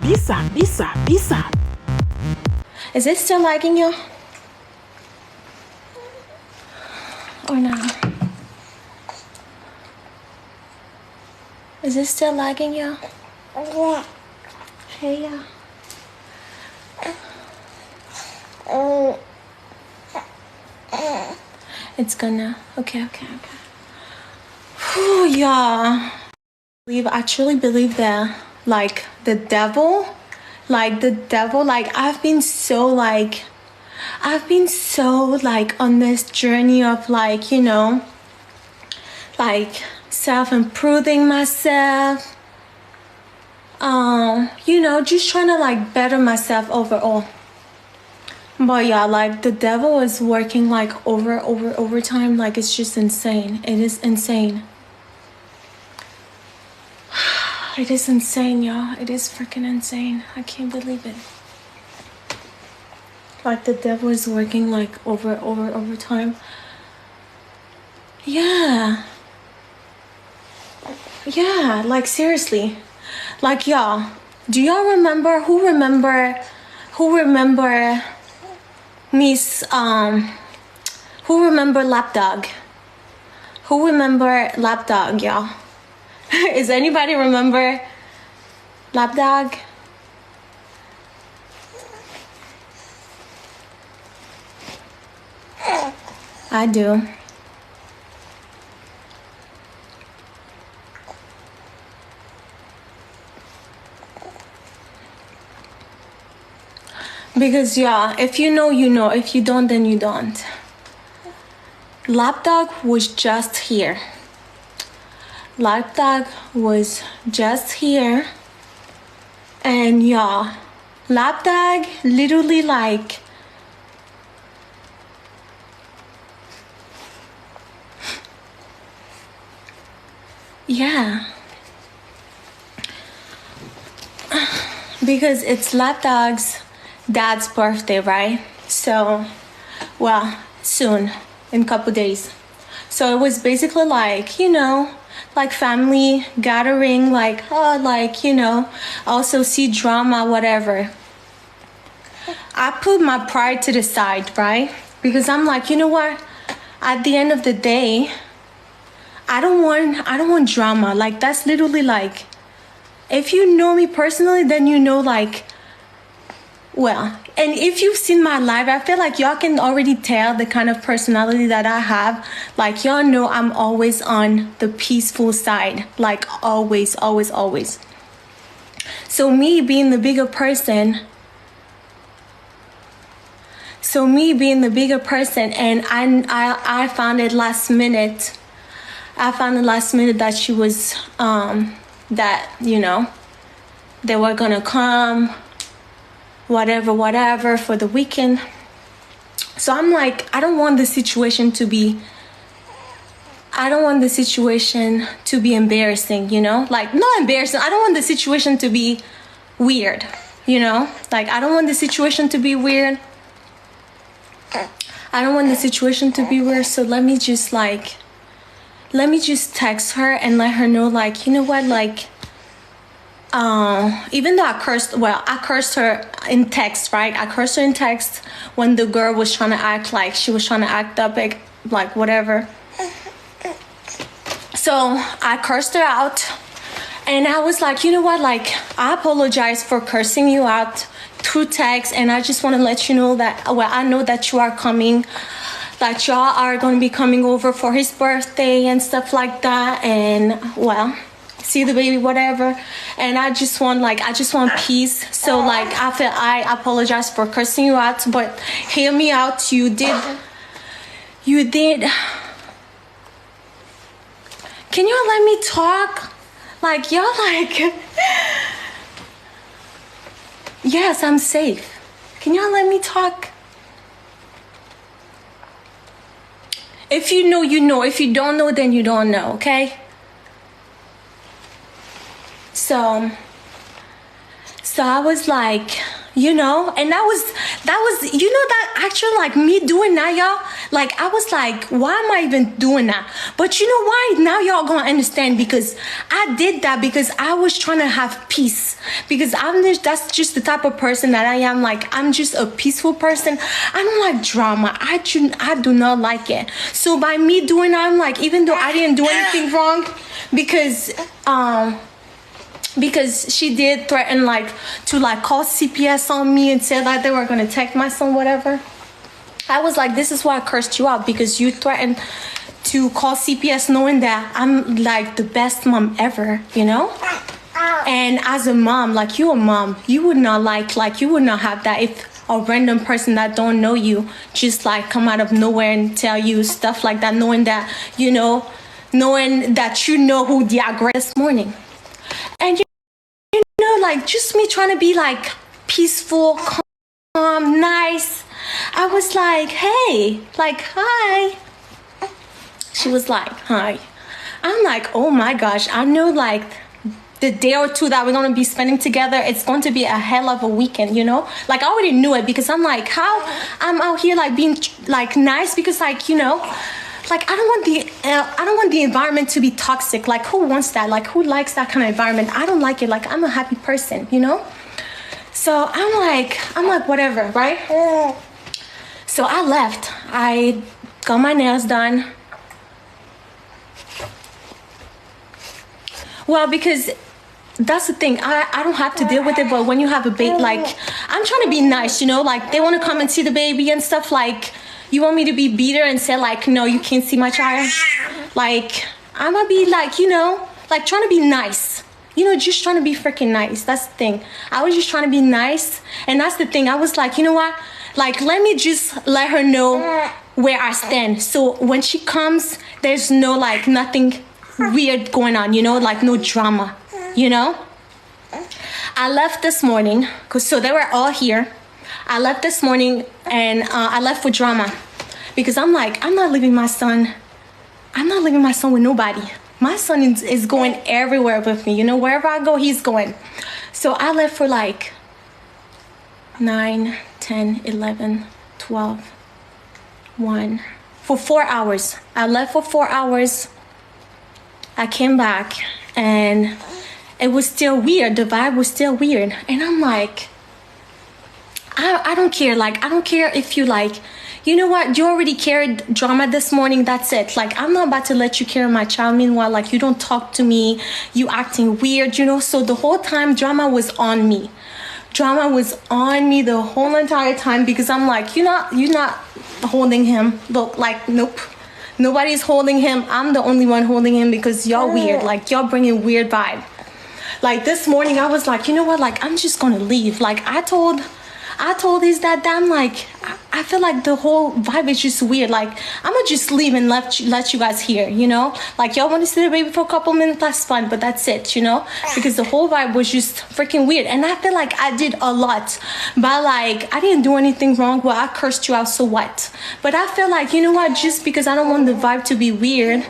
Bisa. Is it still lagging you? Or no? Is it still lagging you? Yeah. Hey, yeah. It's gonna. Okay. Whew, yeah. I truly believe that, like, the devil, like, I've been so, on this journey of, like, you know, like, self-improving myself, you know, just trying to, like, better myself overall. But yeah, like, the devil is working, like, overtime. Like, it's just insane. It is insane. It is insane, y'all. It is freaking insane. I can't believe it. Like, the devil is working, like, overtime. Yeah, like, seriously. Like, y'all, do y'all remember, who remember Miss, who remember Lapdog? Who remember Lapdog, y'all? Is anybody remember Lapdog? I do. Because, yeah, if you know, you know. If you don't, then you don't. Lapdog was just here. Lapdog was just here. And, yeah, Lapdog literally, like, yeah. Because it's Lapdog's dad's birthday, right? So, well, soon, in a couple days. So it was basically like, you know, like family gathering, like, oh, like, you know, also see drama, whatever. I put my pride to the side, right? Because I'm like, you know what? At the end of the day, I don't want drama. Like, that's literally like, if you know me personally, then you know, like, well, and if you've seen my life, I feel like y'all can already tell the kind of personality that I have. Like, y'all know I'm always on the peaceful side. Like, always. So me being the bigger person, and I found it last minute. That she was, that, you know, they were gonna come, whatever for the weekend. So I'm like, I don't want the situation to be embarrassing, you know? Like, not embarrassing. I don't want the situation to be weird, you know? Like, I don't want the situation to be weird. So let me just text her and let her know, like, you know what, like, even though I cursed her in text, right? I cursed her in text when the girl was trying to act like she was trying to act up, like whatever. So I cursed her out, and I was like, you know what? Like, I apologize for cursing you out through text, and I just want to let you know that, well, I know that you are coming, that y'all are going to be coming over for his birthday and stuff like that, and, well, see the baby, whatever. And I just want peace. So, like, I apologize for cursing you out, but hear me out. You did. Can y'all let me talk? Like, y'all, like, yes, I'm safe. Can y'all let me talk? If you know, you know. If you don't know, then you don't know, okay? So I was like, you know, and that was, you know, that actually, like, me doing that, y'all, like, I was like, why am I even doing that? But you know why? Now y'all gonna understand, because I did that because I was trying to have peace. Because that's just the type of person that I am. Like, I'm just a peaceful person. I don't like drama. I do not like it. So by me doing that, I'm like, even though I didn't do anything wrong, because she did threaten like to like call CPS on me and say that they were gonna take my son, whatever. I was like, this is why I cursed you out, because you threatened to call CPS knowing that I'm like the best mom ever, you know? And as a mom, like, you're a mom, you would not you would not have that if a random person that don't know you just like come out of nowhere and tell you stuff like that, knowing that, you know who the aggressor this morning. And you know, like, just me trying to be like peaceful, calm, nice. I was like, hey, like, hi. She was like, hi. I'm like, oh my gosh, I know like the day or two that we're going to be spending together, it's going to be a hell of a weekend, you know? Like, I already knew it, because I'm like, how I'm out here like being like nice, because like, you know, like, I don't want the environment to be toxic. Like, who wants that? Like, who likes that kind of environment? I don't like it. Like, I'm a happy person, you know? So I'm like, whatever, right? So I left. I got my nails done. Well, because that's the thing. I don't have to deal with it, but when you have a baby, like, I'm trying to be nice, you know? Like, they want to come and see the baby and stuff. Like, you want me to be bitter and say, like, no, you can't see my child? Like, I'm gonna be like, you know, like, trying to be nice. You know, just trying to be freaking nice. That's the thing. I was just trying to be nice. And that's the thing. I was like, you know what? Like, let me just let her know where I stand. So when she comes, there's no, like, nothing weird going on, you know? Like, no drama, you know? I left this morning, so they were all here. I left this morning, and I left with drama, because I'm like, I'm not leaving my son with nobody. My son is going everywhere with me, you know? Wherever I go, he's going. So I left for like 9, 10, 11, 12, 1. For 4 hours. I left for 4 hours. I came back, and it was still weird. The vibe was still weird. And I'm like, I don't care. Like, I don't care if you like, you know what? You already carried drama this morning. That's it. Like, I'm not about to let you carry my child. Meanwhile, like, you don't talk to me. You acting weird, you know? So the whole time, drama was on me. Drama was on me the whole entire time, because I'm like, you're not holding him. Look, like, nope. Nobody's holding him. I'm the only one holding him, because y'all weird. Like, y'all bringing weird vibe. Like, this morning, I was like, you know what? Like, I'm just gonna leave. Like, I told his dad that I'm like, I feel like the whole vibe is just weird. Like, I'm gonna just leave and let you guys hear, you know? Like, y'all want to see the baby for a couple minutes, that's fine, but that's it, you know? Because the whole vibe was just freaking weird. And I feel like I did a lot. But like, I didn't do anything wrong. Well, I cursed you out, so what? But I feel like, you know what? Just because I don't want the vibe to be weird,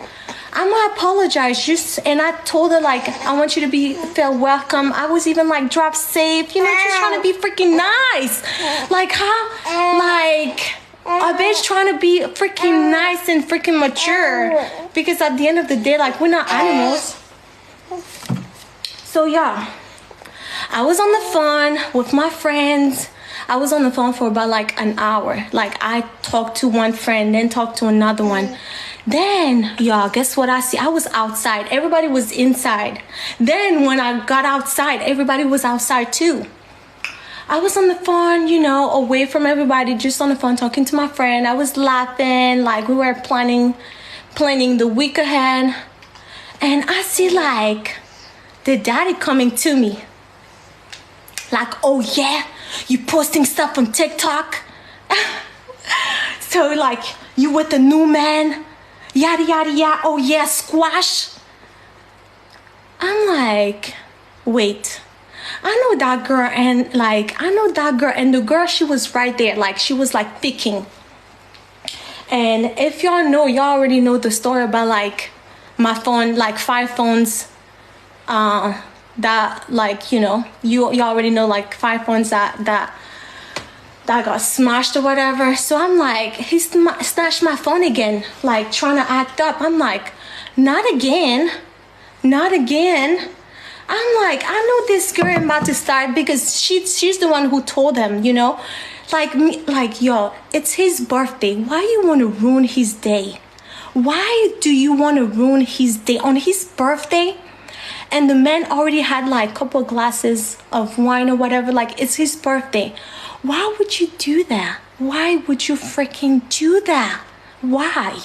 I'm gonna apologize. And I told her, like, I want you to feel welcome. I was even like, drop safe, you know, just trying to be freaking nice. Like, how, like, a bitch trying to be freaking nice and freaking mature, because at the end of the day, like, we're not animals. So yeah, I was on the phone with my friends. I was on the phone for about like an hour. Like, I talked to one friend, then talked to another one. Then, y'all, guess what I see? I was outside. Everybody was inside. Then when I got outside, everybody was outside too. I was on the phone, you know, away from everybody, just on the phone talking to my friend. I was laughing, like we were planning the week ahead. And I see like the daddy coming to me. Like, oh yeah, you posting stuff on TikTok? So like, you with the new man? Yada yada yada. Oh yeah, squash. I'm like, wait, I know that girl, and like, I know that girl, and the girl, she was right there, like she was like picking. And if y'all know, y'all already know the story about like my phone, like 5 phones that, like, you know, you already know, like 5 phones that got smashed or whatever. So I'm like, he snatched my phone again, like trying to act up. I'm like, not again, not again. I'm like, I know this girl about to start because she's the one who told him, you know, like me, like, yo, it's his birthday. Why you want to ruin his day? Why do you want to ruin his day on his birthday? And the man already had like a couple of glasses of wine or whatever. Like, it's his birthday. Why would you do that? Why would you freaking do that? Why?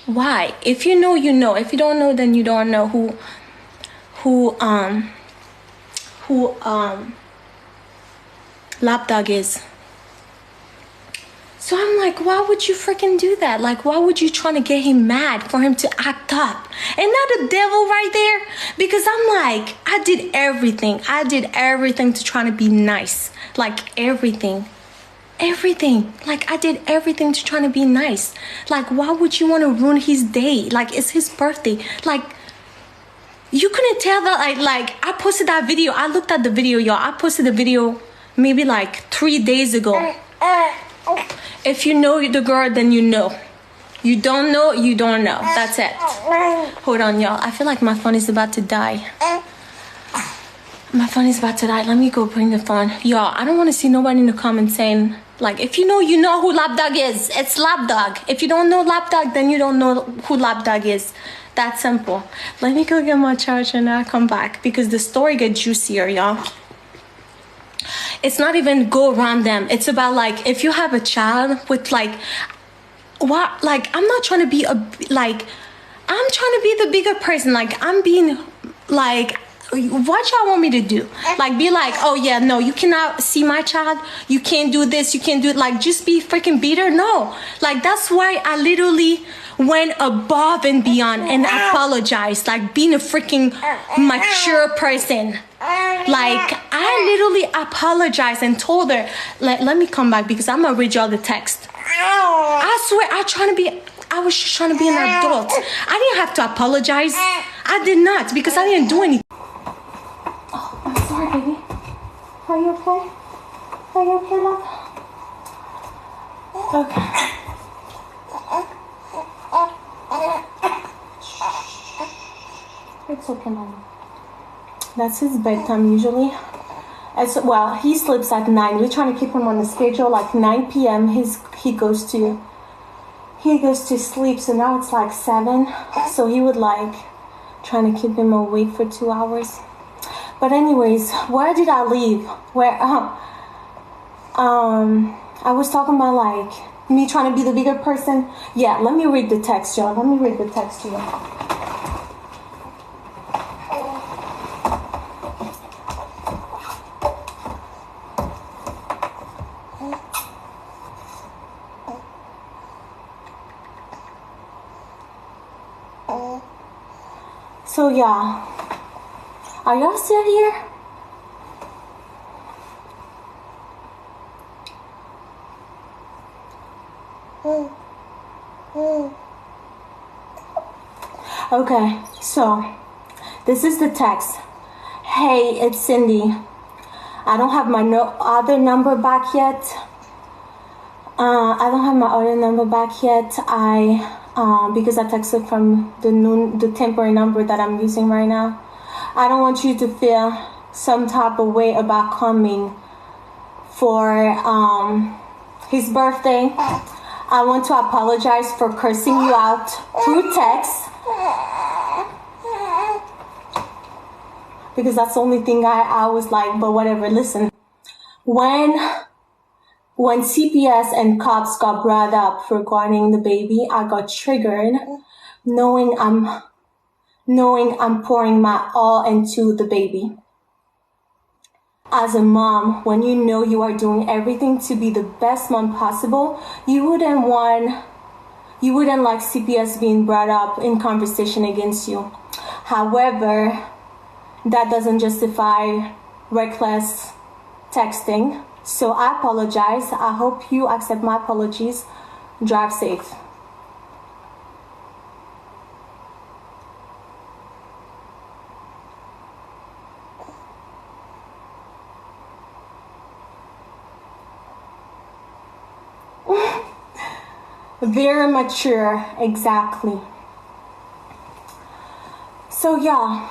Why? If you know, you know. If you don't know, then you don't know who Lapdog is. So I'm like, why would you freaking do that? Like, why would you try to get him mad for him to act up? And not the devil right there? Because I'm like, I did everything. I did everything to try to be nice. Like, everything. Everything. Like, I did everything to try to be nice. Like, why would you want to ruin his day? Like, it's his birthday. Like, you couldn't tell that, like I posted that video. I looked at the video, y'all. I posted the video maybe like 3 days ago. If you know the girl, then you know. You don't know, you don't know. That's it. Hold on, y'all. I feel like my phone is about to die. My phone is about to die. Let me go bring the phone. Y'all, I don't want to see nobody in the comments saying, like, if you know, you know who Lapdog is. It's Lapdog. If you don't know Lapdog, then you don't know who Lapdog is. That simple. Let me go get my charger and I'll come back because the story gets juicier, y'all. It's not even go around them. It's about, like, if you have a child with, like, what, like, I'm not trying to be like, I'm trying to be the bigger person. Like, I'm being, like, what y'all want me to do? Like, be like, oh yeah, no, you cannot see my child. You can't do this. You can't do it. Like, just be freaking bitter. No, like, that's why I literally went above and beyond and apologized. Like, being a freaking mature person. Like, I literally apologized and told her, let me come back because I'm gonna read y'all the text. I swear, I was just trying to be an adult. I didn't have to apologize. I did not because I didn't do anything. Oh, I'm sorry, baby. Are you okay? Are you okay, love? Okay. It's okay, mama. That's his bedtime usually. Well, he sleeps at 9. We're trying to keep him on the schedule. Like 9 p.m. He goes to sleep. So now it's like 7. So he would like trying to keep him awake for 2 hours. But anyways, where did I leave? I was talking about like me trying to be the bigger person. Yeah, let me read the text, y'all. Let me read the text to you. So yeah, are y'all still here? Okay, so this is the text. Hey, it's Cindy. I don't have my other number back yet. Because I texted from the temporary number that I'm using right now. I don't want you to feel some type of way about coming for his birthday. I want to apologize for cursing you out through text. Because that's the only thing I was like, but whatever, listen. When CPS and cops got brought up regarding the baby, I got triggered knowing I'm pouring my all into the baby. As a mom, when you know you are doing everything to be the best mom possible, you wouldn't like CPS being brought up in conversation against you. However, that doesn't justify reckless texting. So I apologize. I hope you accept my apologies. Drive safe. Very mature, exactly. So yeah,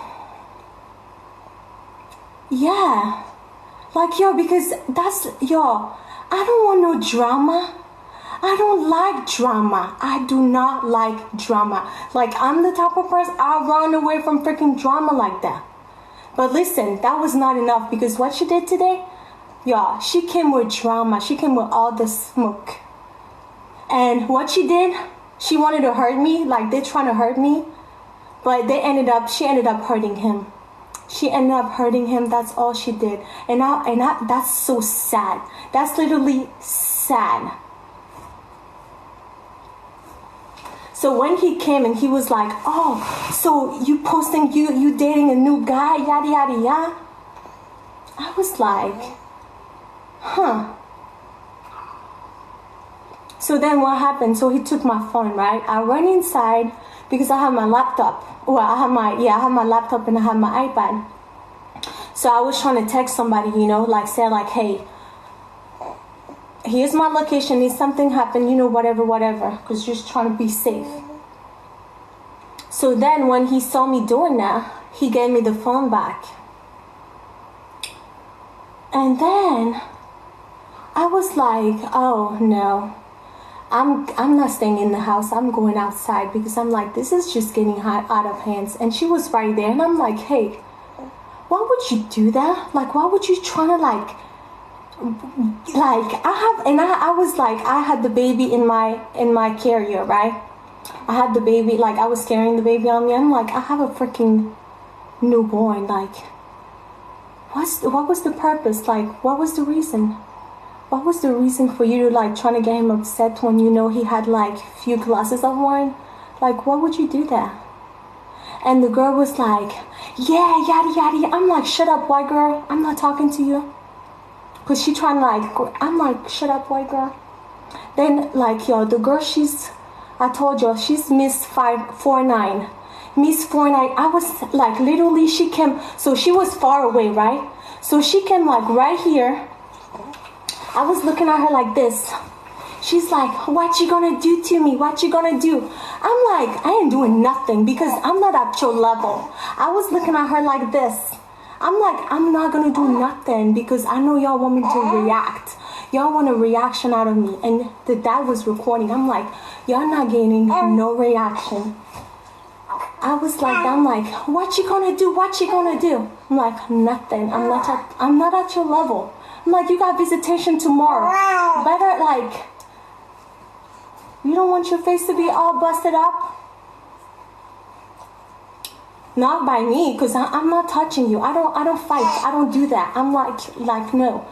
like yo, because that's yo. I don't want no drama. I don't like drama. I do not like drama. Like I'm the type of person I run away from freaking drama like that. But listen, that was not enough because what she did today, y'all, she came with drama. She came with all the smoke. And what she did, she wanted to hurt me, like they're trying to hurt me. But she ended up hurting him. She ended up hurting him. That's all she did. And that's so sad. That's literally sad. So when he came and he was like, oh, so you posting, you dating a new guy, yada, yada, yada. I was like, huh. So then what happened? So he took my phone, right? I went inside because I have my laptop. Well, I have my laptop and I have my iPad. So I was trying to text somebody, you know, like say like, hey, here's my location. If something happened, you know, whatever, because just trying to be safe. So then when he saw me doing that, he gave me the phone back. And then I was like, oh no, I'm not staying in the house. I'm going outside because I'm like, this is just getting out of hands. And she was right there. And I'm like, hey, why would you do that? Like, why would you try to like I was like, I had the baby in my carrier, right? I had the baby, like I was carrying the baby on me. I'm like, I have a freaking newborn. Like, what was the purpose? Like, what was the reason? What was the reason for you to like trying to get him upset when you know he had like few glasses of wine? Like, why would you do that? And the girl was like, yeah, yada yada. I'm like, shut up, white girl. I'm not talking to you. Cause she trying to like, I'm like, shut up, white girl. Then like, yo, the girl, I told you, she's Miss 549. Miss 49, I was like, literally, she came, so she was far away, right? So she came like right here. I was looking at her like this. She's like, what you gonna do to me? What you gonna do? I'm like, I ain't doing nothing because I'm not at your level. I was looking at her like this. I'm like, I'm not gonna do nothing because I know y'all want me to react. Y'all want a reaction out of me. And the dad was recording. I'm like, y'all not getting no reaction. I was like, I'm like, what you gonna do? What you gonna do? I'm like, nothing. I'm not at your level. I'm like, you got visitation tomorrow. Better like, you don't want your face to be all busted up? Not by me, because I'm not touching you. I don't fight. I don't do that. I'm like no.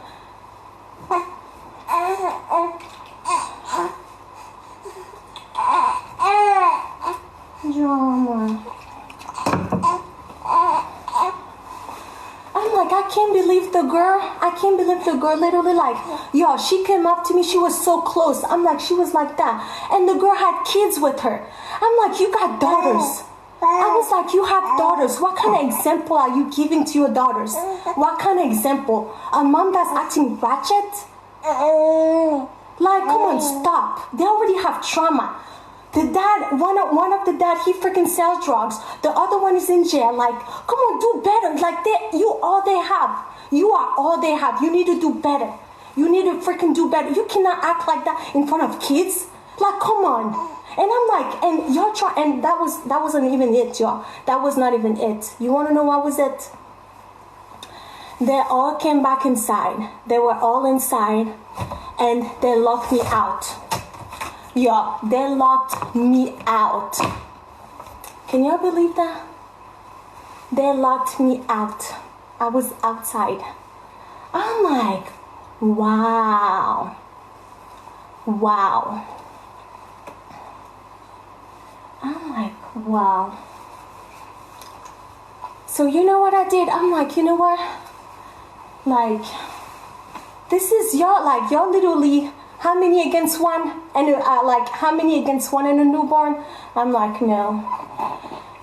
Drama. I'm like, I can't believe the girl literally like, yo, she came up to me, she was so close. I'm like, she was like that. And the girl had kids with her. I'm like, you got daughters. I was like, you have daughters. What kind of example are you giving to your daughters? What kind of example? A mom that's acting ratchet? Like, come on, stop. They already have trauma. The dad, one of the dad, he freaking sells drugs. The other one is in jail. Like, come on, do better. Like, you all they have. You are all they have. You need to do better. You need to freaking do better. You cannot act like that in front of kids. Like, come on. And I'm like, and y'all try, and that wasn't even it, y'all. That was not even it. You want to know what was it? They all came back inside. They were all inside, and they locked me out. Y'all, they locked me out. Can y'all believe that? They locked me out. I was outside. I'm like, wow. Wow. I'm like, wow. So you know what I did? I'm like, you know what? Like, this is y'all, like, y'all literally, how many against one? And like, how many against one and a newborn? I'm like, no,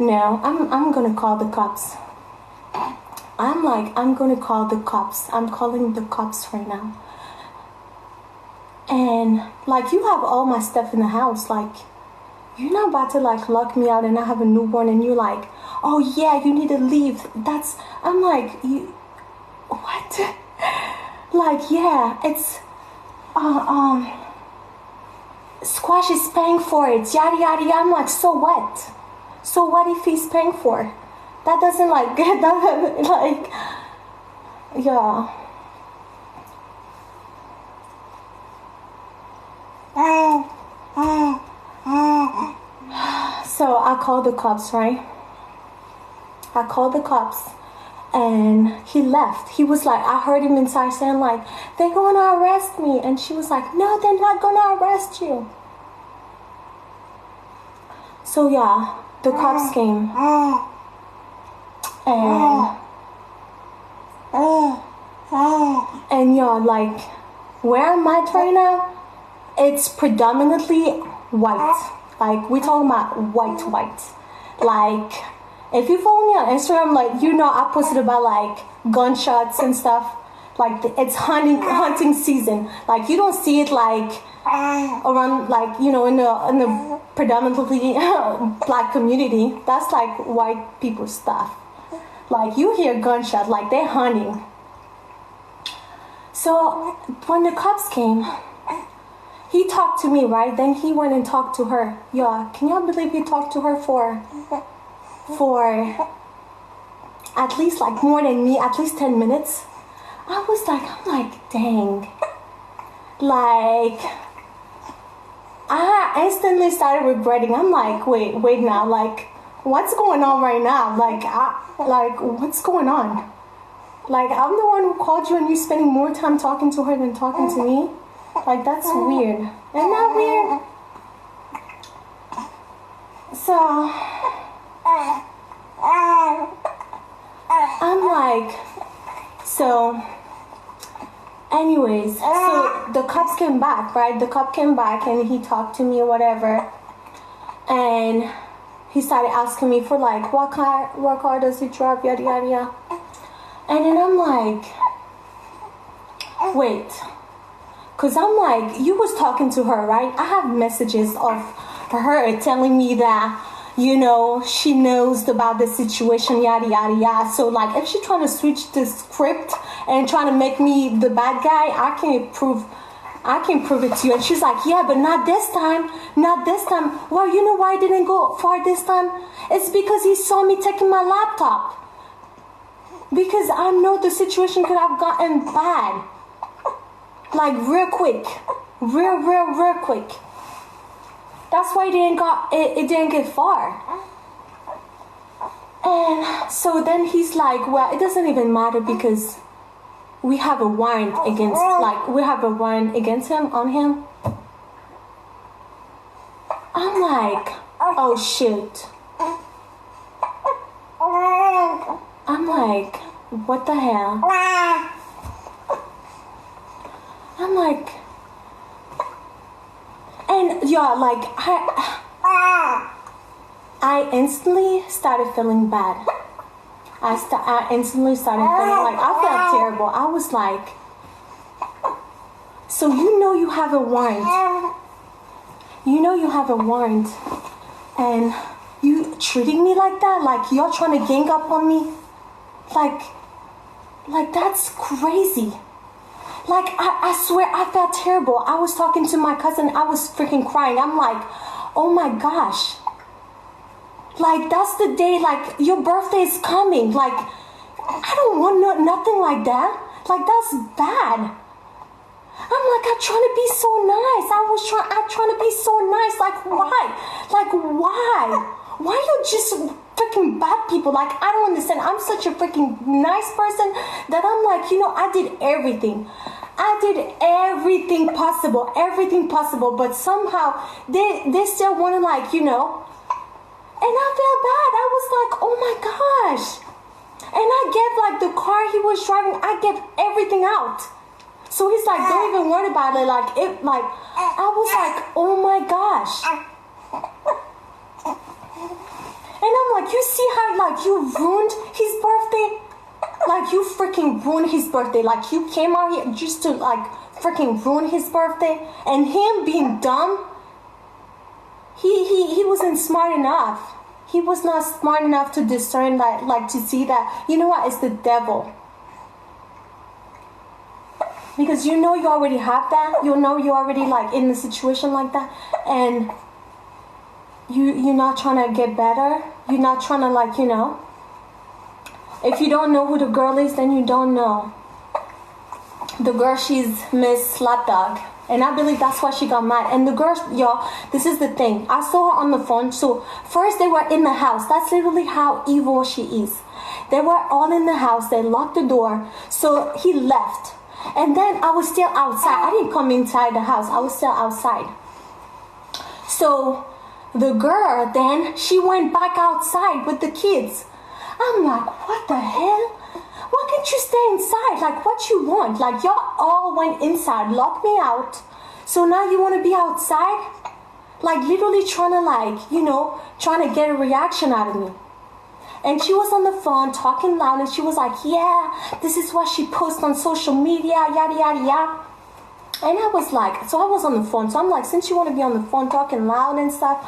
I'm gonna call the cops. I'm like, I'm gonna call the cops. I'm calling the cops right now. And like, you have all my stuff in the house. Like, you're not about to like lock me out and I have a newborn and you're like, oh yeah, you need to leave. I'm like, you, what? Like, yeah, it's, Squash is paying for it, yada yada yada. I'm like, so what? So what if he's paying for it? That doesn't like, that, like, yeah. So I called the cops, right? I called the cops and he left. He was like, I heard him inside saying like, they're gonna arrest me. And she was like, no, they're not gonna arrest you. So yeah, the cops came. And yeah, like, where I'm at right now, it's predominantly white. Like, we're talking about white. Like, if you follow me on Instagram, like, you know, I posted about like gunshots and stuff. Like, it's hunting season. Like, you don't see it like around, like, you know, in the predominantly black community. That's like white people stuff. Like, you hear gunshot, like they're hunting. So when the cops came, he talked to me, right? Then he went and talked to her. Yeah, can y'all believe he talked to her for at least like more than me, at least 10 minutes? I'm like, dang. Like, I instantly started regretting. I'm like, wait now, like, what's going on right now? Like, what's going on? Like, I'm the one who called you and you're spending more time talking to her than talking to me? Like, that's weird. Isn't that weird? So, I'm like, so, anyways, so the cops came back, right? The cop came back and he talked to me or whatever. And he started asking me for like, what car does he drive, yada yada yada. And then I'm like, wait. Because I'm like, you was talking to her, right? I have messages of her telling me that, you know, she knows about the situation, yada, yada, yada. So, like, if she's trying to switch the script and trying to make me the bad guy, I can prove it to you. And she's like, yeah, but not this time. Not this time. Well, you know why I didn't go far this time? It's because he saw me taking my laptop. Because I know the situation could have gotten bad. Like, real quick. Real quick. That's why it didn't get far. And so then he's like, well, it doesn't even matter because we have a warrant against him, on him. I'm like, oh shit. I'm like, what the hell? I'm like, and yeah, like, I instantly started feeling bad. I instantly started feeling like, I felt terrible. I was like, so you know you have a warrant. You know you have a warrant. And you treating me like that? Like, you're trying to gang up on me? Like that's crazy. Like, I swear I felt terrible. I was talking to my cousin. I was freaking crying. I'm like, oh my gosh. Like, that's the day, like, your birthday is coming. Like, I don't want nothing like that. Like, that's bad. I'm like, I'm trying to be so nice. I'm trying to be so nice. Like, why? Like, why? Why you just freaking bad people? Like, I don't understand. I'm such a freaking nice person that I'm like, you know, I did everything. I did everything possible, but somehow they still want to, like, you know. And I felt bad. I was like, oh my gosh. And I gave, like, the car he was driving, I gave everything out. So he's like, don't even worry about it. Like, I was like, oh my gosh. And I'm like, you see how, like, you ruined his birthday? Like, you freaking ruined his birthday. Like, you came out here just to, like, freaking ruin his birthday. And him being dumb, he wasn't smart enough. He was not smart enough to discern that, like, to see that, you know what, it's the devil. Because you know you already have that. You know you're already, like, in a situation like that. And you're not trying to get better. You're not trying to, like, you know. If you don't know who the girl is, then you don't know. The girl, she's Miss Slapdog. And I believe that's why she got mad. And the girl, y'all, this is the thing. I saw her on the phone. So first they were in the house. That's literally how evil she is. They were all in the house. They locked the door. So he left. And then I was still outside. I didn't come inside the house. I was still outside. So the girl then, she went back outside with the kids. I'm like, what the hell? Why can't you stay inside? Like, what you want? Like, y'all all went inside, locked me out. So now you want to be outside? Like, literally trying to, like, you know, trying to get a reaction out of me. And she was on the phone talking loud, and she was like, yeah, this is what she posts on social media, yada, yada, yada. And I was like, so I was on the phone. So I'm like, since you want to be on the phone talking loud and stuff,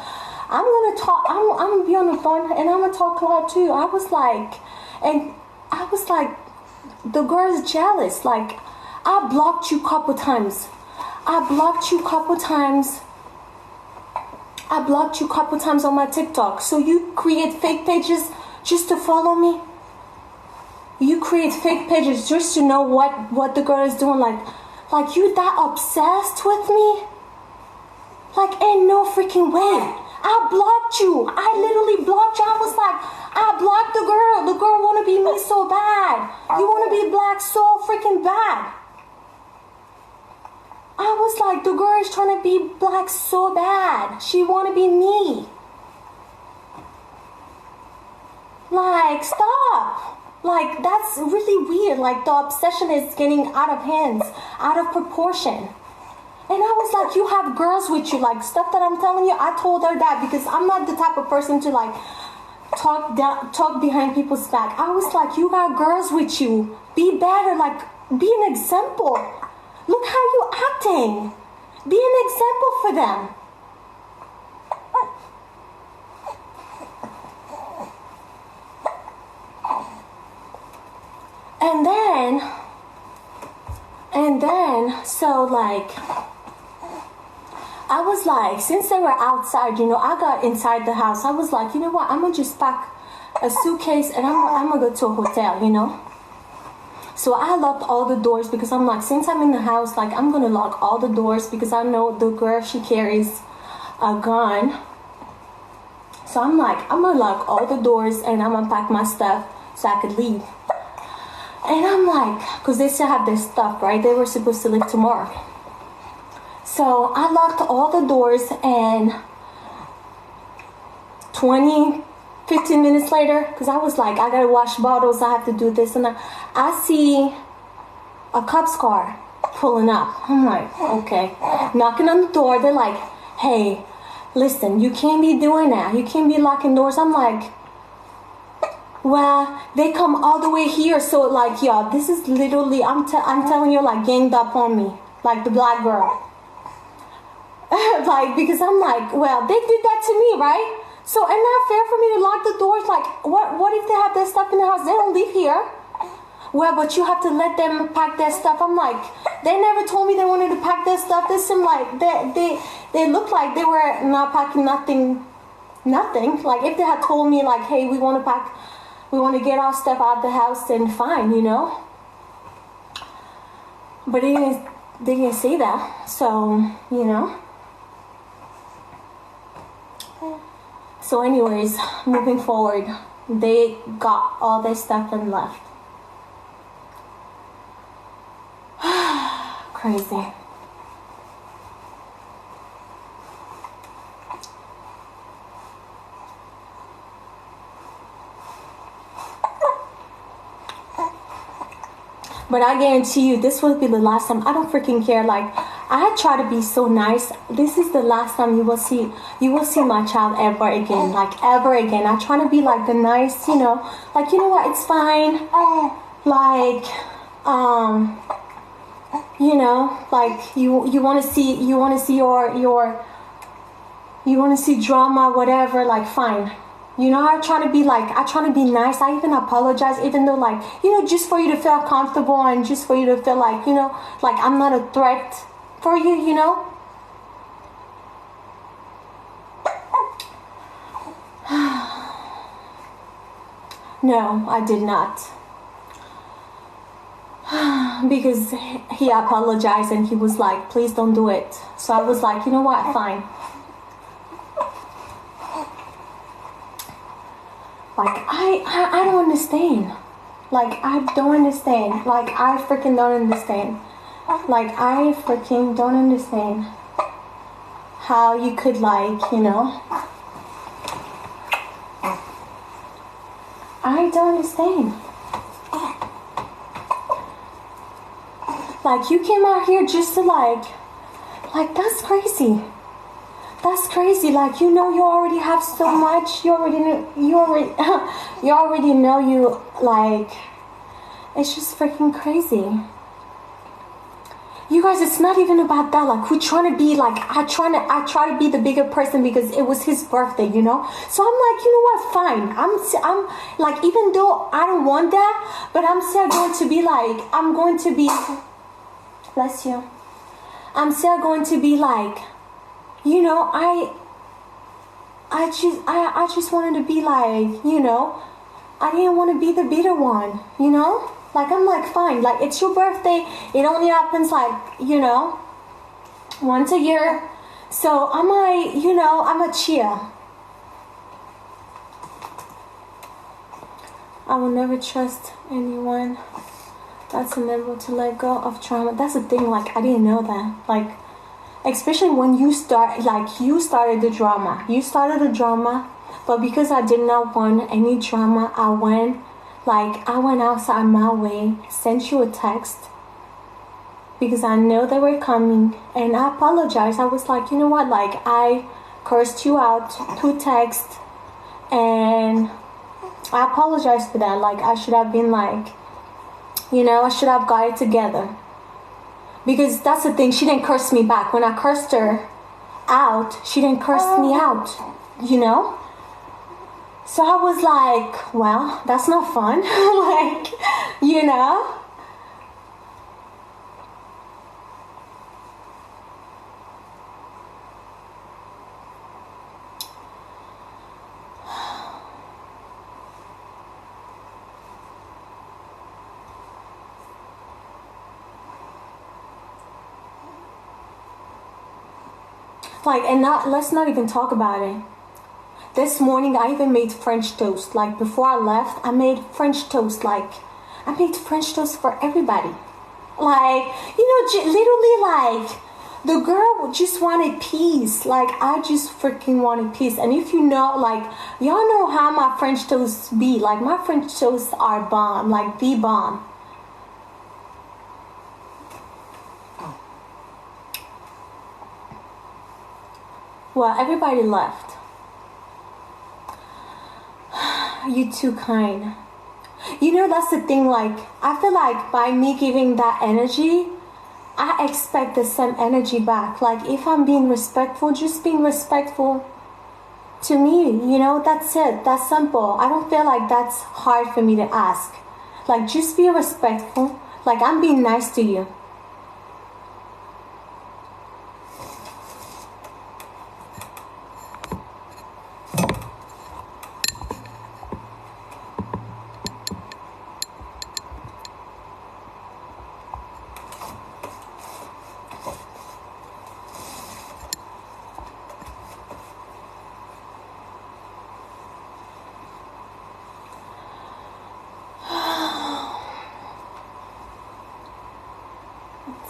I'm going to talk, I'm going to be on the phone, and I'm going to talk loud too. I was like, the girl's jealous. Like, I blocked you a couple times. I blocked you a couple times on my TikTok. So you create fake pages just to follow me? You create fake pages just to know what the girl is doing. Like you that obsessed with me? Like, ain't no freaking way. I blocked you. I literally blocked you. I was like, I blocked the girl. The girl want to be me so bad. You want to be black so freaking bad. I was like, the girl is trying to be black so bad. She want to be me. Like, stop. Like, that's really weird. Like, the obsession is getting out of hands, out of proportion. And I was like, you have girls with you, like, stuff that I'm telling you. I told her that because I'm not the type of person to, like, talk behind people's back. I was like, you got girls with you. Be better, like, be an example. Look how you acting. Be an example for them. And then, so, like, I was like, since they were outside, you know, I got inside the house. I was like, you know what? I'm going to just pack a suitcase and I'm going to go to a hotel, you know. So I locked all the doors because I'm like, since I'm in the house, like, I'm going to lock all the doors because I know the girl, she carries a gun. So I'm like, I'm going to lock all the doors and I'm going to pack my stuff so I could leave. And I'm like, because they still have their stuff, right? They were supposed to leave tomorrow. So I locked all the doors, and 15 minutes later, because I was like, I gotta wash bottles, I have to do this and that, I see a cop's car pulling up. I'm like, okay. Knocking on the door, they're like, hey, listen, you can't be doing that. You can't be locking doors. I'm like, well, they come all the way here. So, like, y'all, this is literally, I'm telling you, like, ganged up on me. Like, the black girl. Like, because I'm like, well, they did that to me, right? So, ain't not fair for me to lock the doors? Like, what if they have their stuff in the house? They don't live here. Well, but you have to let them pack their stuff. I'm like, they never told me they wanted to pack their stuff. They seemed like, they looked like they were not packing nothing. Like, if they had told me, like, hey, we want to get our stuff out of the house, then fine, you know. But they didn't say that. So, you know. So anyways, moving forward, they got all their stuff and left. Crazy. But I guarantee you, this will be the last time. I don't freaking care. Like, I try to be so nice. This is the last time you will see my child ever again. Like, ever again. I try to be like the nice, you know. Like, you know what? It's fine. like, you know, like you want to see you want to see drama, whatever, like fine. You know, I try to be nice. I even apologize, even though, like, you know, just for you to feel comfortable and just for you to feel like, you know, like I'm not a threat for you, you know. No, I did not. Because he apologized and he was like, please don't do it. So I was like, you know what, fine. Like, I don't understand. Like, I don't understand. Like, I freaking don't understand. Like, I freaking don't understand how you could, like, you know. I don't understand. Like, you came out here just to, like, that's crazy. That's crazy. Like, you know, you already have so much. You already know you, like, it's just freaking crazy. You guys, it's not even about that. Like, we're trying to be, like, I try to be the bigger person because it was his birthday, you know? So I'm like, you know what, fine. I'm like, even though I don't want that, but I'm still going to be, like, I'm going to be, bless you. I'm still going to be, like, you know, I just wanted to be, like, you know, I didn't want to be the bitter one, you know? Like, I'm like, fine, like, it's your birthday. It only happens, like, you know, once a year. So I'm like, you know, I'm a cheer. I will never trust anyone that's unable to let go of trauma. That's the thing, like, I didn't know that. Like, especially when you started the drama. You started the drama, but because I did not want any drama, I went outside my way, sent you a text, because I know they were coming, and I apologized. I was like, you know what, like, I cursed you out through text, and I apologize for that. Like, I should have been, like, you know, I should have got it together. Because that's the thing, she didn't curse me back. When I cursed her out, she didn't curse me out, you know? So I was like, well, that's not fun. Like, you know? Like, and let's not even talk about it. This morning, I even made French toast. Like, before I left, I made French toast. Like, I made French toast for everybody. Like, you know, literally, like, the girl just wanted peace. Like, I just freaking wanted peace. And if you know, like, y'all know how my French toasts be. Like, my French toasts are bomb. Like, the bomb. Well, everybody left. You too kind. You know, that's the thing, like, I feel like by me giving that energy, I expect the same energy back. Like, if I'm being respectful, just being respectful to me, you know, that's it. That's simple. I don't feel like that's hard for me to ask. Like, just be respectful. Like, I'm being nice to you.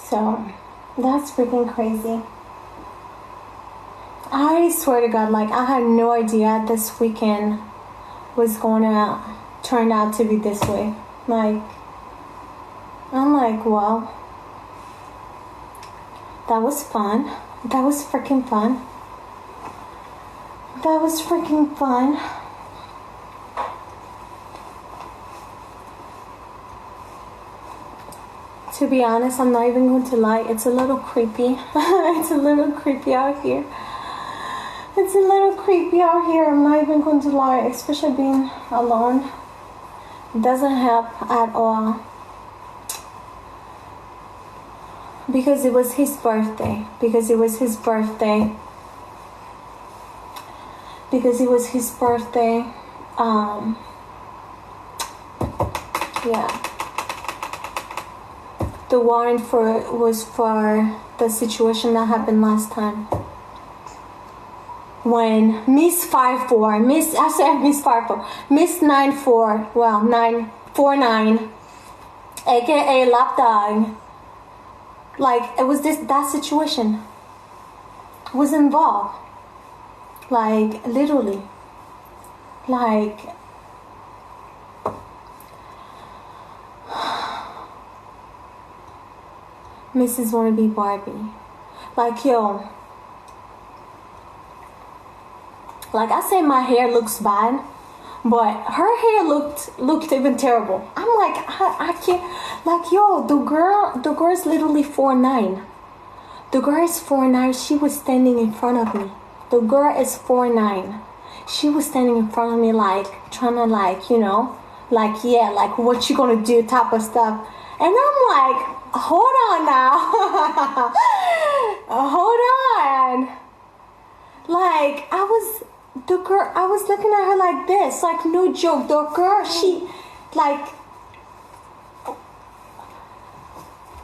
So, that's freaking crazy. I swear to God, like, I had no idea this weekend was gonna turn out to be this way. Like, I'm like, well, that was fun. That was freaking fun. That was freaking fun. To be honest, I'm not even going to lie. It's a little creepy. It's a little creepy out here. It's a little creepy out here. I'm not even going to lie. Especially being alone. It doesn't help at all. Because it was his birthday. Because it was his birthday. Yeah. The warrant was for the situation that happened last time. When Miss 54, Miss 949, aka Lapdog, like it was that situation was involved. Like literally. Like Mrs. Wannabe Barbie. Like, yo. Like, I say my hair looks bad, but her hair looked even terrible. I'm like, I can't. Like, yo, the girl's literally 4'9". The girl is 4'9". She was standing in front of me. The girl is 4'9". She was standing in front of me, like, trying to, like, you know, like, yeah, like, what you gonna do type of stuff. And I'm like, hold on now. Hold on. Like, I was looking at her like this, like, no joke. The girl, she, like,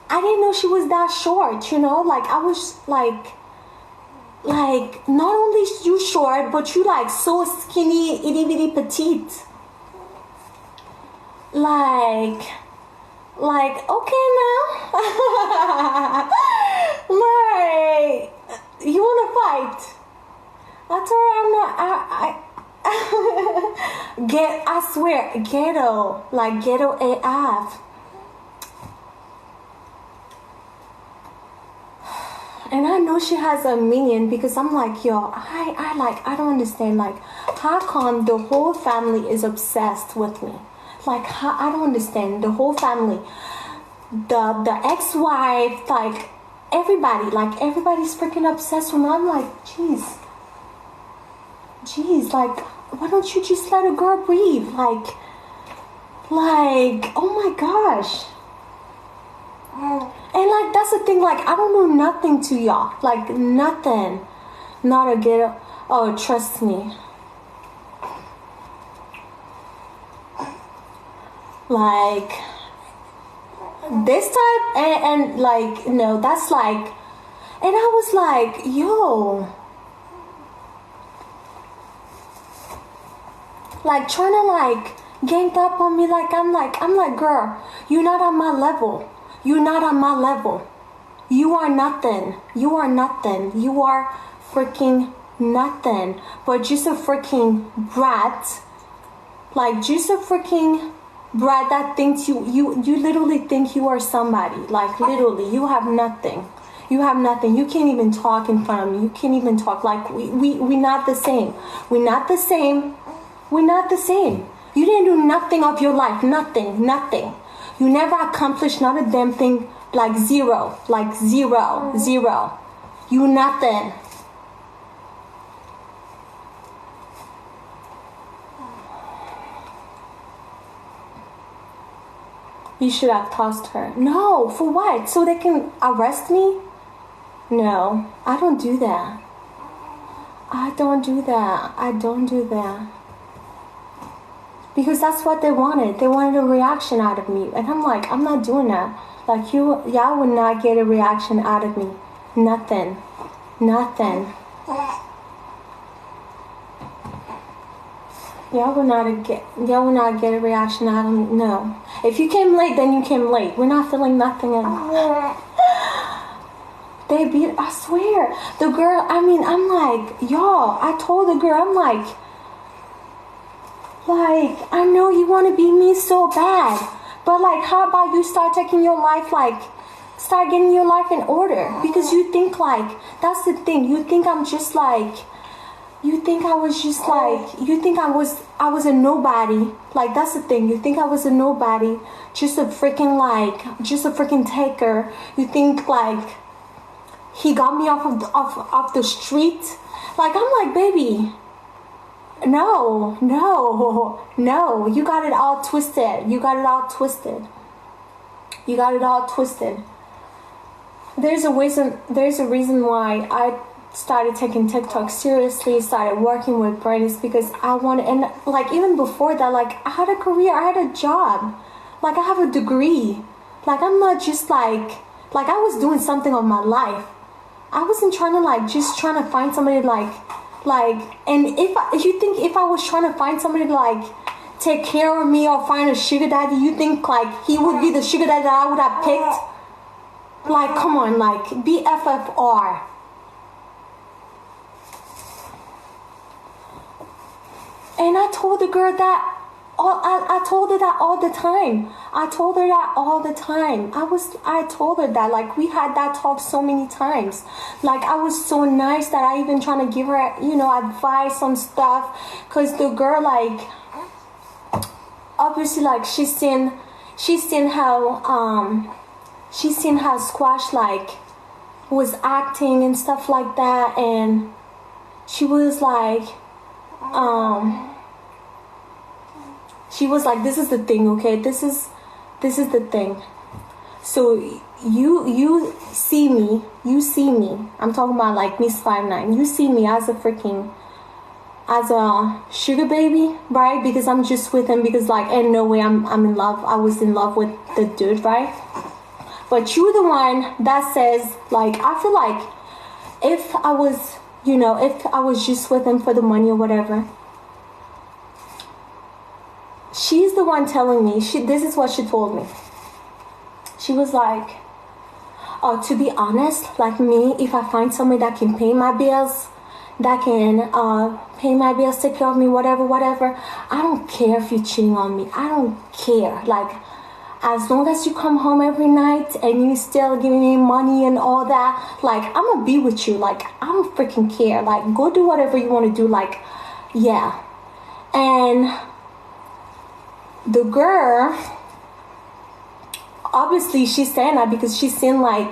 I didn't know she was that short, you know? Like, I was, like, not only you short, but you, like, so skinny, itty bitty petite. Like, okay now. Like, you wanna fight? I told her I'm not, I swear, ghetto, like ghetto AF. And I know she has a minion because I'm like, yo, I don't understand, like, how come the whole family is obsessed with me? Like, I don't understand. The whole family, the ex-wife, like, everybody's freaking obsessed with me. I'm like, jeez, like, why don't you just let a girl breathe? Like, oh my gosh. And, like, that's the thing, like, I don't know nothing to y'all. Like, nothing. Not a ghetto. Oh, trust me. Like, this type, and like, no, that's like, and I was like, yo, like, trying to, like, gang up on me, like, I'm like, girl, you're not on my level. You're not on my level. You are nothing. You are nothing. You are freaking nothing. But just a freaking brat. Like, just a freaking brat that thinks you literally think you are somebody. Like, literally, you have nothing. You have nothing. You can't even talk in front of me. You can't even talk. Like, we not the same. We're not the same. We're not the same. You didn't do nothing of your life. Nothing. You never accomplished not a damn thing. Like, zero. Like, zero. You nothing. You should have tossed her. No, for what? So they can arrest me? No, I don't do that. I don't do that. Because that's what they wanted. They wanted a reaction out of me. And I'm like, I'm not doing that. Like, y'all would not get a reaction out of me. Nothing. Y'all will not get a reaction out of me. No. If you came late, then you came late. We're not feeling nothing. They beat, I swear. The girl, I mean, I'm like, y'all, I told the girl, I'm like, I know you want to be me so bad. But, like, how about you start taking your life, like, start getting your life in order? Because you think, like, that's the thing. You think I'm just, like, You think I was just like, you think I was a nobody. Like, that's the thing. You think I was a nobody, just a freaking taker. You think like he got me off the street. Like, I'm like, baby, no, you got it all twisted. There's a reason why I started taking TikTok seriously, started working with brands, because I wanted, and like even before that, like I had a career, I had a job, like I have a degree, like I'm not just like I was doing something of my life. I wasn't trying to find somebody like, and if I was trying to find somebody to like take care of me or find a sugar daddy, you think like he would be the sugar daddy that I would have picked? Like, come on, like BFFR. And I told the girl that. I told her that all the time. I told her that, like, we had that talk so many times. Like, I was so nice that I even trying to give her, advice on stuff. Because the girl, like, obviously, like, she's seen how Squash, like, was acting and stuff like that. And she was like, this is the thing, okay? This is the thing. So you see me. I'm talking about like Miss 5'9". You see me as a sugar baby, right? Because I'm just with him because like ain't no way I'm in love. I was in love with the dude, right? But you're the one that says like, I feel like if I was just with him for the money or whatever, she's the one telling me, this is what she told me. She was like, oh, to be honest, like me, if I find somebody that can pay my bills, take care of me, whatever, I don't care if you're cheating on me. I don't care. Like, as long as you come home every night and you still giving me money and all that, like, I'm gonna be with you. Like, I don't freaking care. Like, go do whatever you want to do. Like, yeah. And the girl, obviously she's saying that because she's seen like,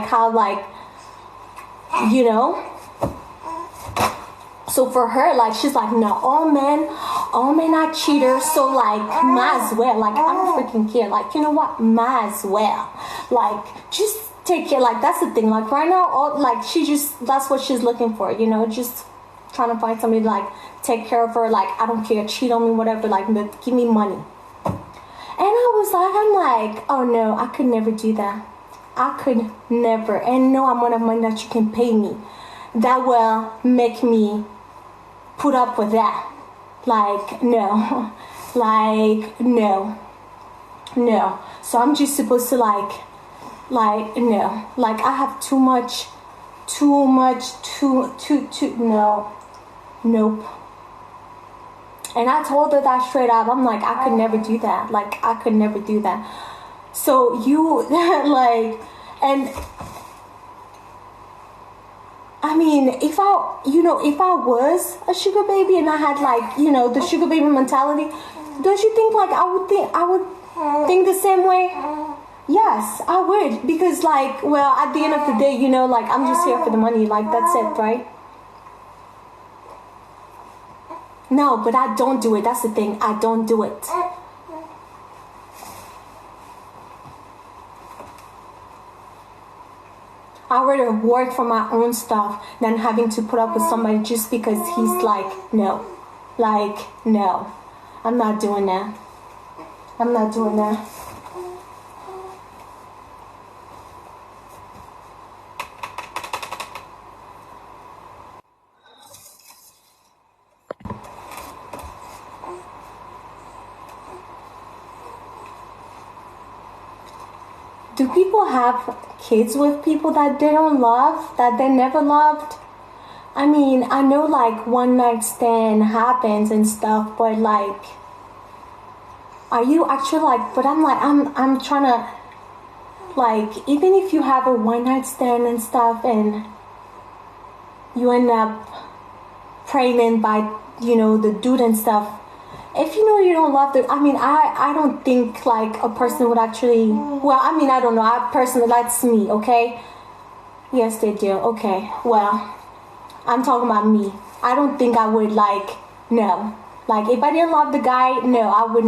how like, so for her, like, she's like, no, all men are cheaters, so like, might as well, like, I don't freaking care, like, you know what, might as well, like, just take care, like, that's the thing, like, right now, all, like, that's what she's looking for, just trying to find somebody to, like, take care of her, like, I don't care, cheat on me, whatever, like, but give me money. And I'm like, oh no, I could never do that. I could never, and no amount of money that you can pay me that will make me put up with that. Like, no. Like, no. So I'm just supposed to like, no. Like, I have too much, no. Nope. And I told her that straight up. I'm like, I could never do that. Like, I could never do that. So you, like, and I mean, if I was a sugar baby and I had like, the sugar baby mentality, don't you think like I would think the same way? Yes, I would. Because like, well, at the end of the day, like, I'm just here for the money. Like, that's it, right? No, but I don't do it. That's the thing. I don't do it. I'd rather work for my own stuff than having to put up with somebody just because he's like, no. Like, no. I'm not doing that. Do people have kids with people that they don't love, that they never loved? I mean, I know like one night stand happens and stuff, but like, are you actually like, but I'm like, I'm trying to, like, even if you have a one night stand and stuff and you end up pregnant by, the dude and stuff. If you know you don't love I don't think like a person would actually, I don't know, that's me, okay? Yes, they do, okay, well, I'm talking about me. I don't think I would no. Like if I didn't love the guy, no, I would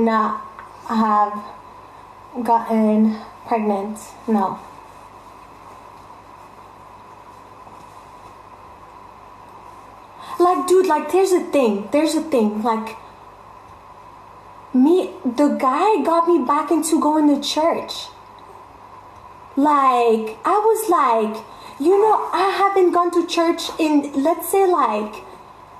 not have gotten pregnant, no. Like, dude, like, there's a thing, like, the guy got me back into going to church. Like, I was like, I haven't gone to church in, let's say, like,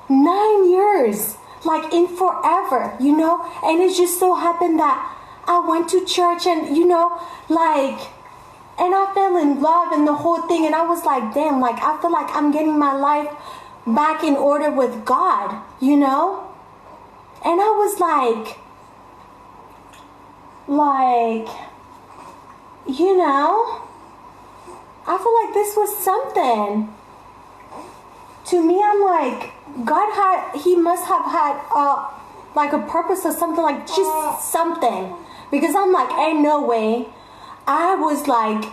9 years, like, in forever, and it just so happened that I went to church and, and I fell in love and the whole thing, and I was like, damn, like, I feel like I'm getting my life back in order with God, and I was like, I feel like this was something. To me, I'm like, he must have had like a purpose or something, like just something. Because I'm like, ain't no way. I was like,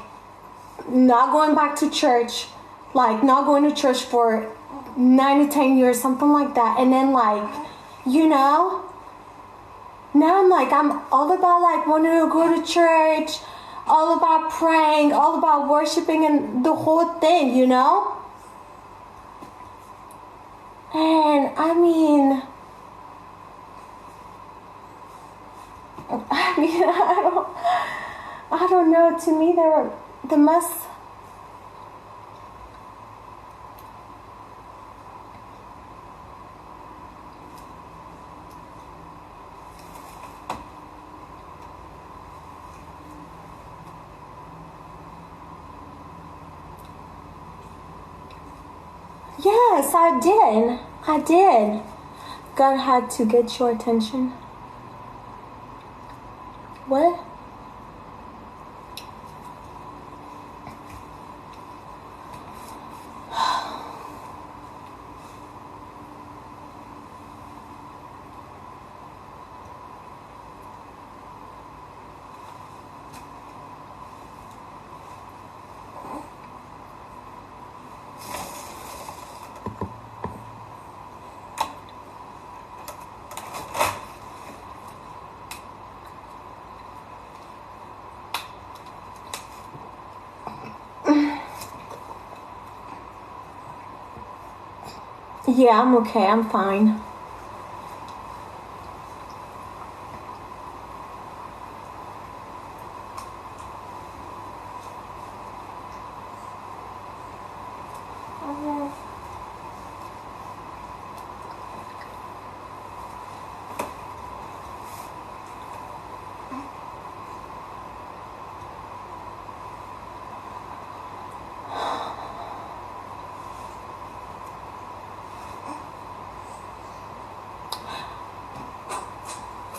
not going back to church, like not going to church for 9 to 10 years, something like that. And then like, now I'm like, I'm all about like wanting to go to church, all about praying, all about worshiping and the whole thing, And I don't know, to me there must. Yes, I did. God had to get your attention. What? Yeah, I'm okay. I'm fine.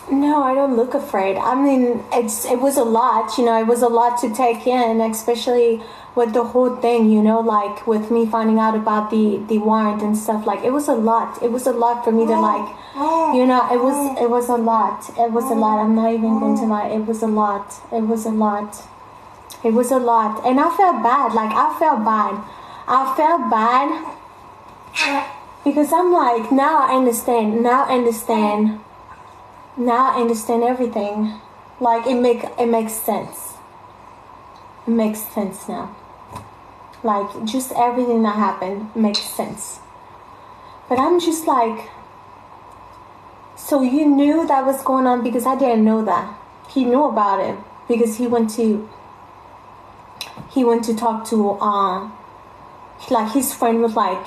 No, I don't look afraid. It was a lot, it was a lot to take in, especially with the whole thing, like with me finding out about the warrant and stuff. Like, it was a lot. It was a lot for me to it was a lot. It was a lot. I'm not even going to lie. It was a lot. It was a lot. It was a lot. And I felt bad. I felt bad because I'm like, now I understand everything. Like, it makes sense. It makes sense now. Like, just everything that happened makes sense. But I'm just like, so you knew that was going on? Because I didn't know that. He knew about it because he went to talk to like his friend was like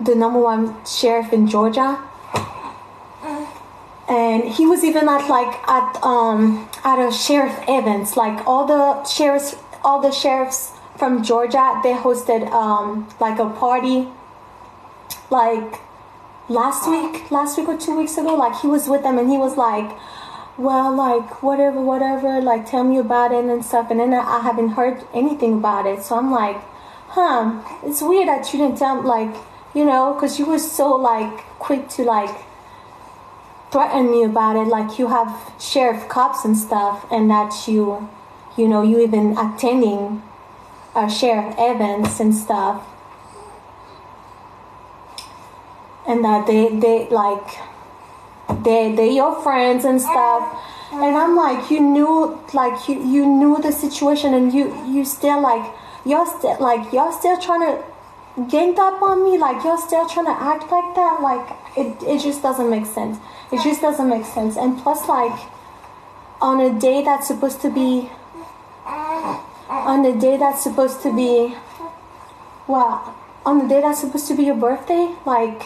the number one sheriff in Georgia, and he was even at a sheriff events. Like all the sheriffs from Georgia, they hosted like a party like last week or 2 weeks ago. Like, he was with them and he was like, well, like whatever, like tell me about it and stuff. And then I haven't heard anything about it, so I'm like, it's weird that you didn't tell, like, you know, because you were so, like, quick to, like, threaten me about it, like you have sheriff cops and stuff, and that you know, you even attending sheriff events and stuff, and that they like they your friends and stuff. And I'm like, you knew, like, you knew the situation, and you still, like, y'all still trying to gang up on me, like y'all still trying to act like that. Like, it just doesn't make sense. It just doesn't make sense. And plus, like, on a day that's supposed to be your birthday, like,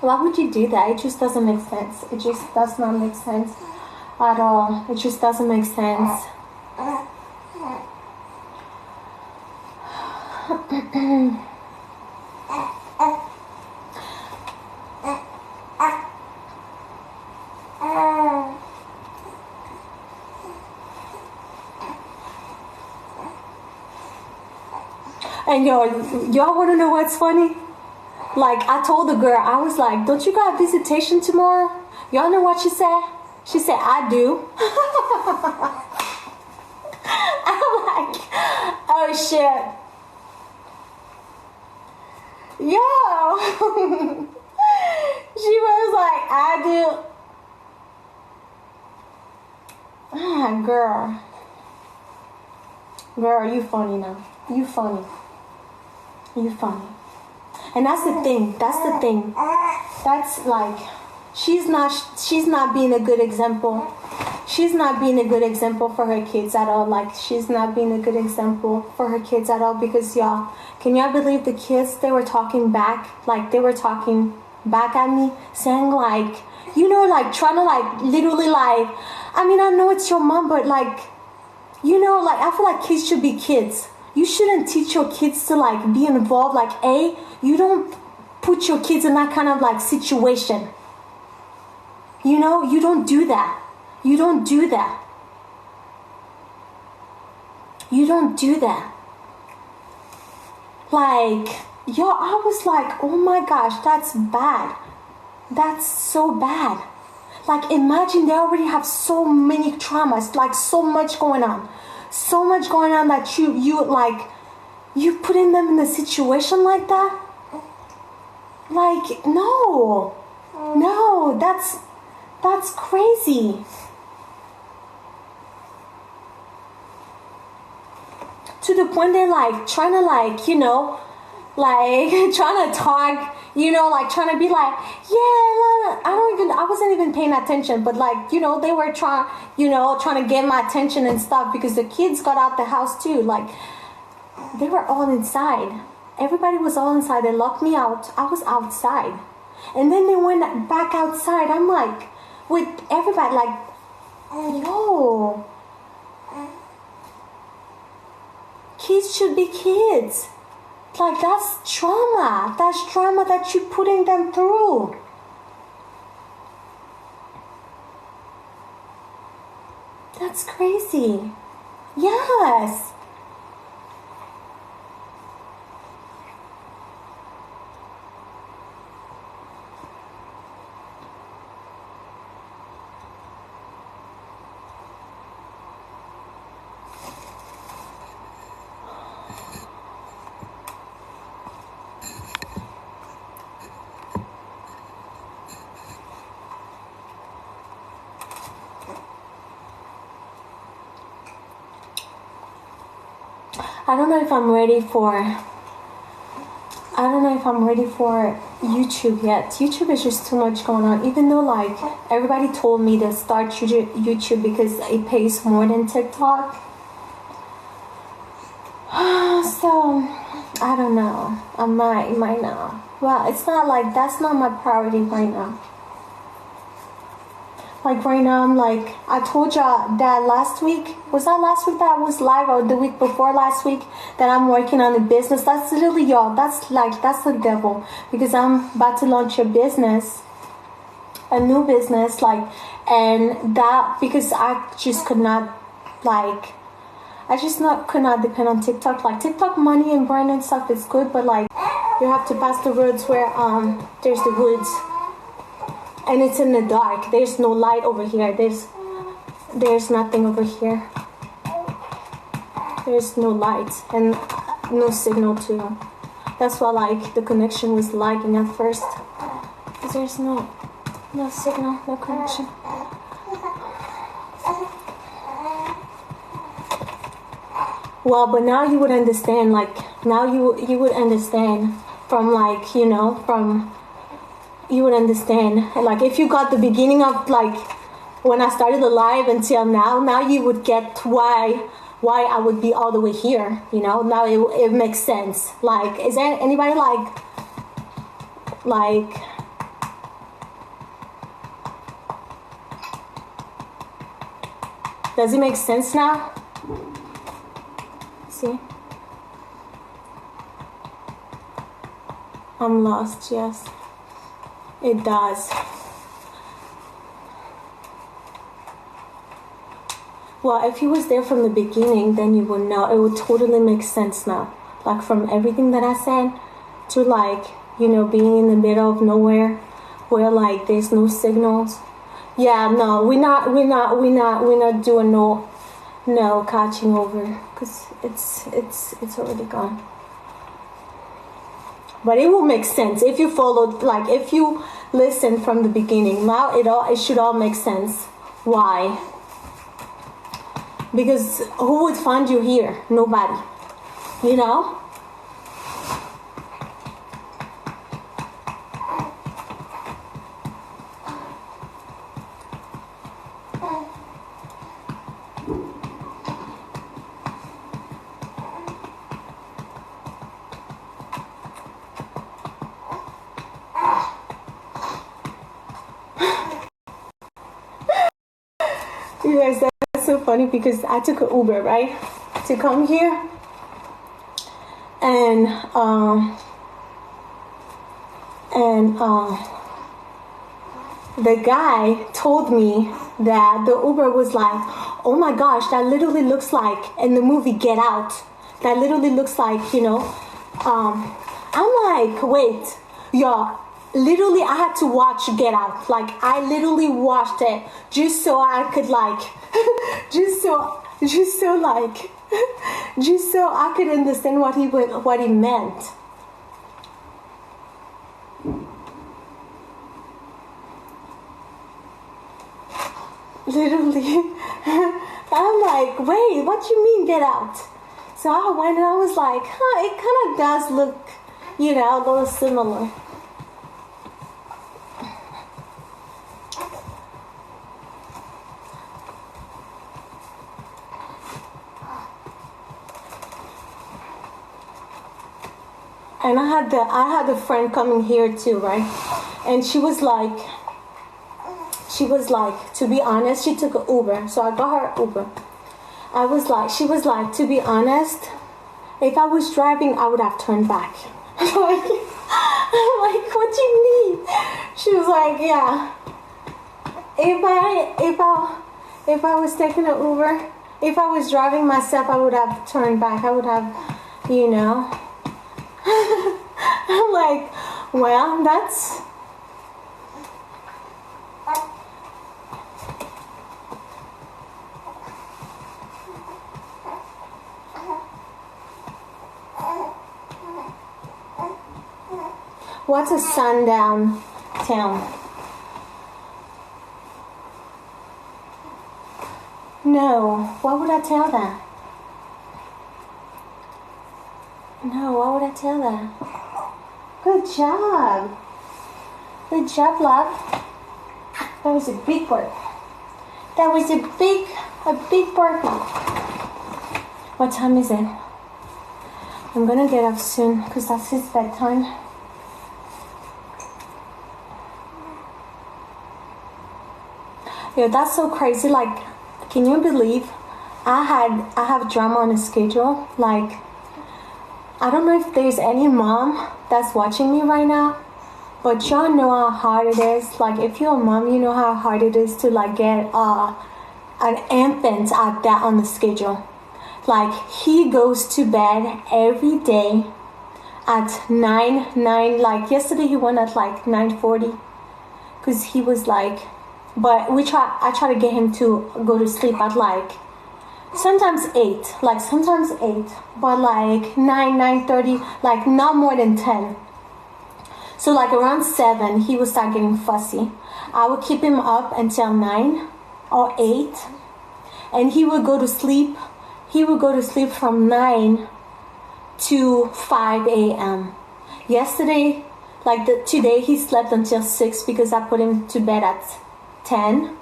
why would you do that? It just doesn't make sense. It just does not make sense at all. It just doesn't make sense. And y'all want to know what's funny? Like, I told the girl, I was like, don't you got visitation tomorrow? Y'all know what she said? She said, I do. I'm like, oh shit. Yo. She was like, I do. Ah, girl, you funny now. You funny. And that's the thing. That's like, she's not being a good example. She's not being a good example for her kids at all. Like, she's not being a good example for her kids at all, because y'all, can y'all believe the kids, they were talking back, like, they were talking back at me, saying, like, you know, like, trying to, like, literally, like, I mean, I know it's your mom, but, like, you know, like, I feel like kids should be kids. You shouldn't teach your kids to, like, be involved. Like, you don't put your kids in that kind of, like, situation. You know, you don't do that. You don't do that. Like, yo, I was like, oh my gosh, that's bad. That's so bad. Like, imagine they already have so many traumas, like, so much going on that you putting them in a situation like that. Like, no, that's crazy. To the point they're, like, trying to, like, you know, like, trying to talk, you know, like, trying to be like, yeah, I wasn't even paying attention, but, like, you know, they were trying to get my attention and stuff, because the kids got out the house too. Like, they were all inside. Everybody was all inside. They locked me out. I was outside. And then they went back outside. I'm like, with everybody, like, yo, kids should be kids. Like, that's trauma. That's trauma that you're putting them through. That's crazy. Yes. I don't know if I'm ready for YouTube yet. YouTube is just too much going on. Even though, like, everybody told me to start YouTube because it pays more than TikTok. So, I don't know. I might not. Well, it's not like, that's not my priority right now. Like, right now, I'm like, I told y'all that last week that I was live, or the week before last week, that I'm working on a business. That's literally, y'all, that's the devil, because I'm about to launch a new business, like, and that, because I just could not, like, I just could not depend on TikTok. Like TikTok money and brand and stuff is good, but like you have to pass the roads where there's the woods and it's in the dark. There's no light over here. There's nothing over here. There's no light and no signal too. That's why like the connection was lagging at first. Because there's no signal, no connection. Well, but now you would understand, like, now you would understand from, like, you know, you would understand, like, if you got the beginning of, like, when I started the live until now you would get why I would be all the way here, you know, now it makes sense. Like, is there anybody, like, does it make sense now? See? I'm lost, yes. It does. Well, if he was there from the beginning, then you would know. It would totally make sense now. Like from everything that I said to like, you know, being in the middle of nowhere where like there's no signals. Yeah, no, we're not doing no catching over because it's already gone. But it will make sense if you followed, like if you listen from the beginning. Now it should all make sense. Why? Because who would find you here? Nobody. You know? You guys, that's so funny because I took an Uber, right, to come here, and the guy told me that the Uber was like, oh my gosh, that literally looks like in the movie Get Out. That literally looks like, you know, I'm like, wait, y'all. Literally, I had to watch Get Out. Like, I literally watched it just so I could, like, just so I could understand what he meant. Literally, I'm like, wait, what you mean Get Out? So I went and I was like, it kind of does look, you know, a little similar. And I had a friend coming here too, right? And she was like, to be honest, she took an Uber. So I got her an Uber. She was like, to be honest, if I was driving, I would have turned back. I'm like, what do you mean? She was like, yeah. If I was taking an Uber, if I was driving myself, I would have turned back. I would have, you know. I'm like, well, that's... What's a sundown town? No, why would I tell that? No, why would I tell that? Good job. Good job, love. That was a big bark. That was a big bark. What time is it? I'm gonna get up soon because that's his bedtime. Yeah, that's so crazy. Like, can you believe I have drama on a schedule? Like, I don't know if there's any mom that's watching me right now, but y'all know how hard it is. Like, if you're a mom, you know how hard it is to like get an infant at that on the schedule. Like, he goes to bed every day at 9. Like, yesterday he went at like 9:40, because he was like, but I try to get him to go to sleep at like sometimes 8, like sometimes 8, but like 9:30, like not more than 10. So like around 7 he would start getting fussy. I would keep him up until 9 or 8, and he would go to sleep from 9 to 5 a.m. Yesterday, today, he slept until 6 because I put him to bed at 10.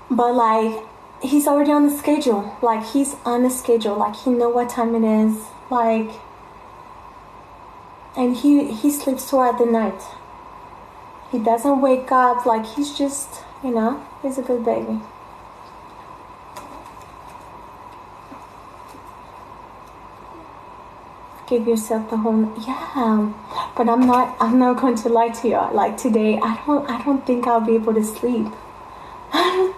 But like, he's already on the schedule. Like, he's on the schedule. Like, he know what time it is. Like, and he sleeps throughout the night. He doesn't wake up. Like, he's just, he's a good baby. Give yourself the whole, but I'm not going to lie to you. Like, today, I don't think I'll be able to sleep. I don't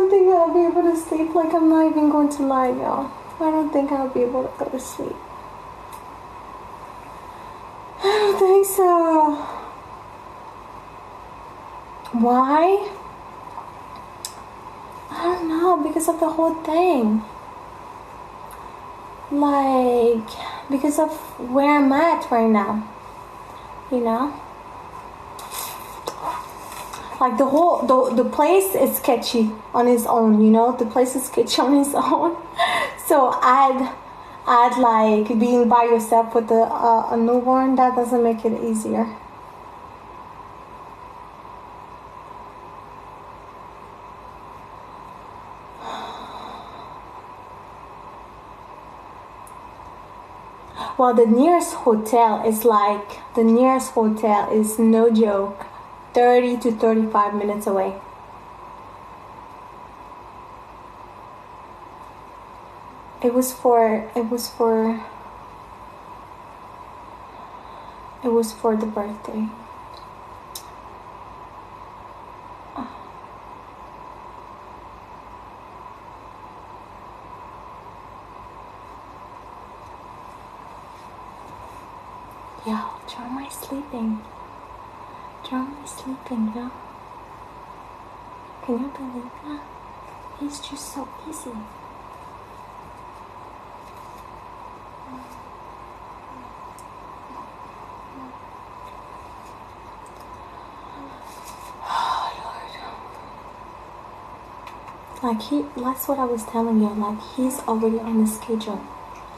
think I'll be able to sleep. Like, I'm not even going to lie, y'all. I don't think I'll be able to go to sleep. I don't think so. Why? I don't know, because of the whole thing. Like, because of where I'm at right now, like the place is sketchy on its own, the place is sketchy on its own. So I'd like being by yourself with a newborn, that doesn't make it easier. Well, the nearest hotel is no joke, 30 to 35 minutes away. It was for the birthday. Yo, Jeremiah's sleeping. Yo. Can you believe that? He's just so easy. Like, that's what I was telling you. Like, he's already on the schedule.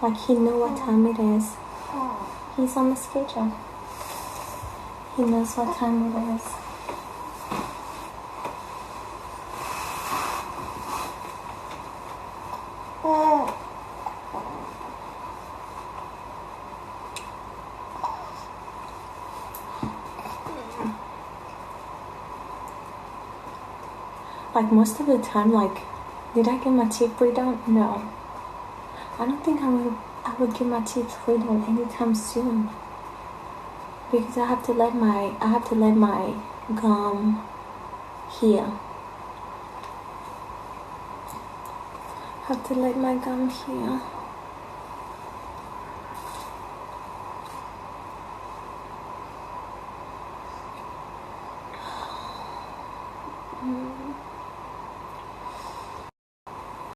Like, he know what time it is. He's on the schedule. He knows what time it is. Like, most of the time, like, did I get my teeth redone? No. I don't think I would get my teeth redone anytime soon. Because I have to let my gum heal. I have to let my gum heal.